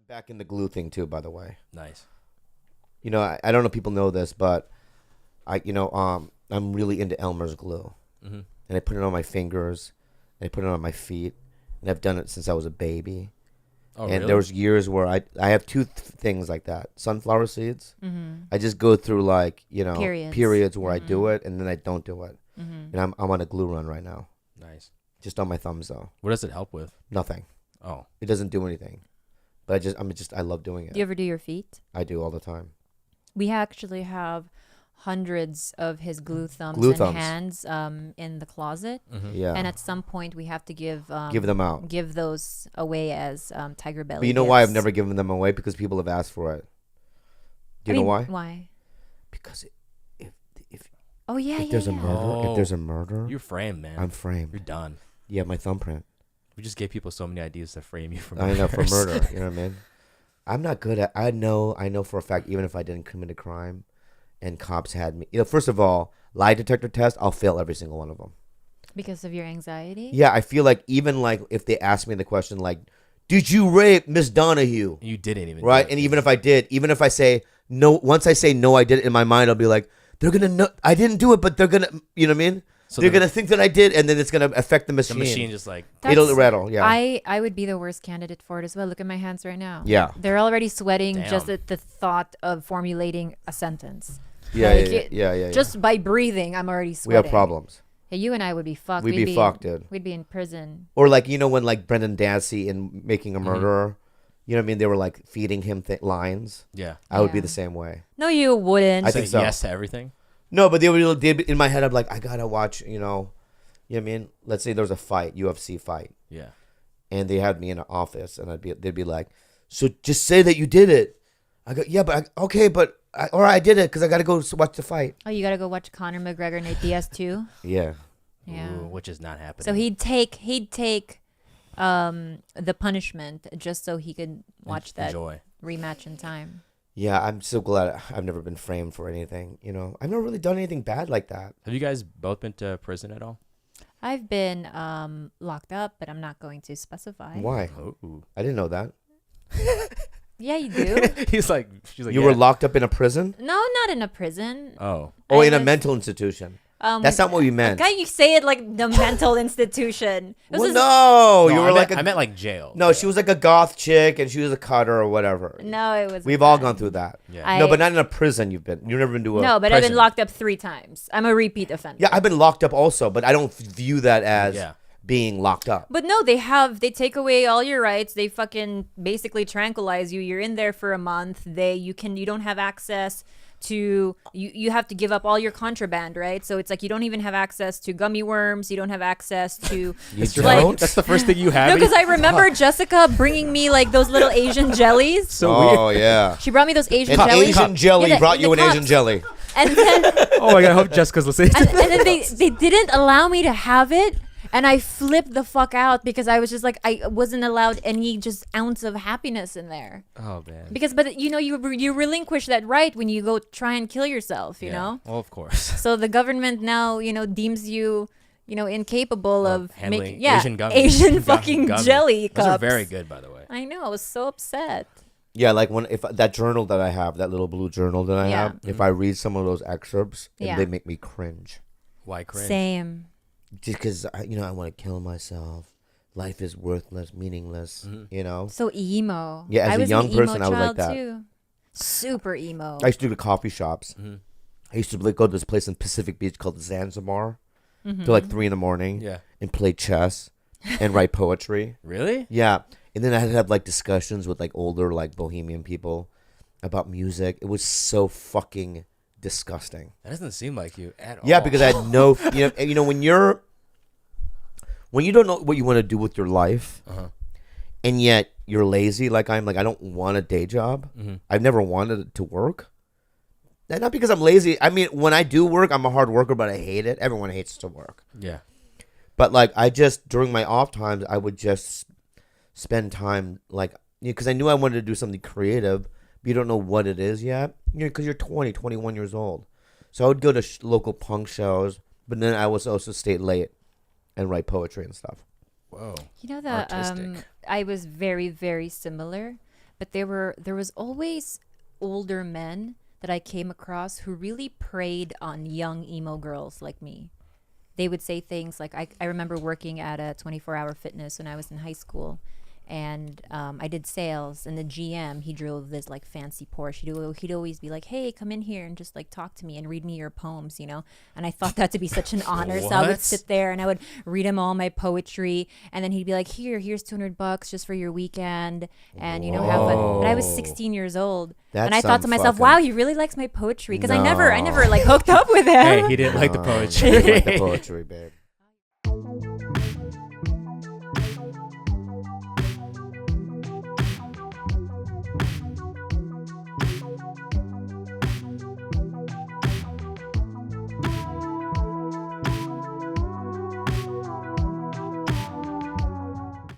back in the glue thing too, by the way. Nice. You know, I don't know if people know this, but I'm really into Elmer's glue. Mm-hmm. And I put it on my fingers, and I put it on my feet, and I've done it since I was a baby. Oh, and really? there was years where I have two things like that. Sunflower seeds. Mm-hmm. I just go through periods where I Mm-hmm. do it, and then I don't do it. Mm-hmm. And I'm on a glue run right now. Nice. Just on my thumbs though. What does it help with? Nothing. Oh, It doesn't do anything. But I love doing it. Do you ever do your feet? I do all the time. We actually have hundreds of his glue thumbs Glue and thumbs. hands in the closet. mm-hmm. Yeah. And at some point, we have to give Give them out. give those away as tiger belly. But you know why I've gifts. never given them away? Because people have asked for it. Do I you know mean, why? Why? Because Oh yeah, if yeah, there's a yeah. murder, if there's a murder, You're framed, man. I'm framed. You're done. You have my thumbprint. We just gave people so many ideas to frame you for I know for murders. murder. You know what I mean? I'm not good at. I know for a fact. Even if I didn't commit a crime, and cops had me. First of all, lie detector test. I'll fail every single one of them. Because of your anxiety. Yeah, I feel like even like if they ask me the question like, "Did you rape Miss Donahue?" You didn't even. Right, do it. and even if I did, even if I say no, once I say no, I did it in my mind, I'll be like, they're gonna know I didn't do it, but they're gonna, you know what I mean? So they're the- gonna think that I did, and then it's gonna affect the The machine. machine just like. It'll rattle. Yeah. I would be the worst candidate for it as well. Look at my hands right now. Yeah. They're already sweating just Damn. at the thought of formulating a sentence. Yeah, Like yeah, it- yeah. Just by breathing, I'm already we sweating. have problems. Hey, you and I would be fucked. We'd be fucked, dude. We'd be in prison. Or like when like Brendan Dassey in Making a Mhm. Murderer, you know what I mean? They were like feeding him lines. Yeah. I would be Yeah. the same way. No, you wouldn't. I Say think so. yes to everything. No, but they'd be in my head. I'm like, I gotta watch. You know what I mean? Let's say there's a fight, UFC fight, Yeah. and they had me in an office, and they'd be like, so just say that you did it. I go, yeah, but okay, but I did it because I gotta go watch the fight. Oh, you gotta go watch Conor McGregor Nate Diaz too. Yeah. Yeah. Ooh, which is not happening. So he'd take the punishment just so he could watch that Enjoy. rematch in time. Yeah, I'm so glad I've never been framed for anything. You know, I've never really done anything bad like that. Have you guys both been to prison at all? I've been locked up, but I'm not going to specify. Why? Oh. I didn't know that. Yeah, you do. She's like. You yeah. were locked up in a prison? No, not in a prison. Oh. Oh, I in a was- mental institution. That's not what you meant. Guy, you say it like the mental institution. This Well, is- no, you I were meant, like I meant like jail. no. She was like a goth chick, and she was a cutter or whatever. No, it was. We've all gone through that. Yeah. No, but not in a prison. You've never been to a. No, but I've been prison. locked up 3 times. I'm a repeat offender. Yeah, I've been locked up also, but I don't view that as Yeah. being locked up. But no, they take away all your rights. They fucking basically tranquilize you. You're in there for a month. You don't have access to you have to give up all your contraband, right? So it's like you don't even have access to gummy worms. You don't have access to You like- don't? That's the first thing you have. No, because I remember Jessica bringing me like those little Asian jellies. so weird. Oh yeah. She brought me those Asian An jellies. Asian jelly Yeah, brought the you an Asian cups. jelly. And then Oh my god! I hope Jessica's listening. and then they didn't allow me to have it, and I flipped the fuck out because I was just like I wasn't allowed any just ounce of happiness in there. Oh man. Because but you relinquish that right when you go try and kill yourself, you know. Well, of course. So the government now deems you incapable of handling making Asian gummies. Asian fucking Gummies. jelly cups. Those are very good, by the way. I know. I was so upset. Yeah, like if that journal that I have, that little blue journal that I Yeah. have, if I read some of those excerpts, Yeah. they make me cringe. Why cringe? Same. Just because I want to kill myself. Life is worthless, meaningless. Mhm. You know. So emo. Yeah, as I a was young an emo person, I was like child that. Too. Super emo. I used to do the coffee shops. Mhm. I used to like, go to this place in Pacific Beach called Zanzibar Mm-hmm. till like 3 a.m. Yeah. and play chess and write poetry. Really? Yeah, and then I had to have like discussions with like older like bohemian people about music. It was so fucking disgusting. That doesn't seem like you at all. Yeah, because I had no, when you don't know what you want to do with your life, Uh-huh. and yet you're lazy, like I'm like I don't want a day job. Mhm. I've never wanted to work. And not because I'm lazy. I mean, when I do work, I'm a hard worker, but I hate it. Everyone hates to work. Yeah. But like I just during my off times, I would just spend time like because I knew I wanted to do something creative, but you don't know what it is yet. Because you're 20, 21 years old. So I would go to local punk shows, but then I was also stay late and write poetry and stuff. Whoa. You know that Artistic. I was very, very similar. but there was always older men that I came across who really preyed on young emo girls like me. They would say things like, I remember working at a 24-hour fitness when I was in high school, and I did sales, and the GM, he drove this like fancy Porsche. He'd always be like, hey, come in here and just like talk to me and read me your poems, you know? And I thought that to be such an honor. So I would What? sit there and I would read him all my poetry, and then he'd be like, here's $200 just for your weekend, and you know, have fun. But I was 16 years old. That's And I thought to some myself, fucking- wow, he really likes my poetry. Because I never No. like hooked up with him. Hey, he didn't like the No, poetry. he didn't like the poetry, babe.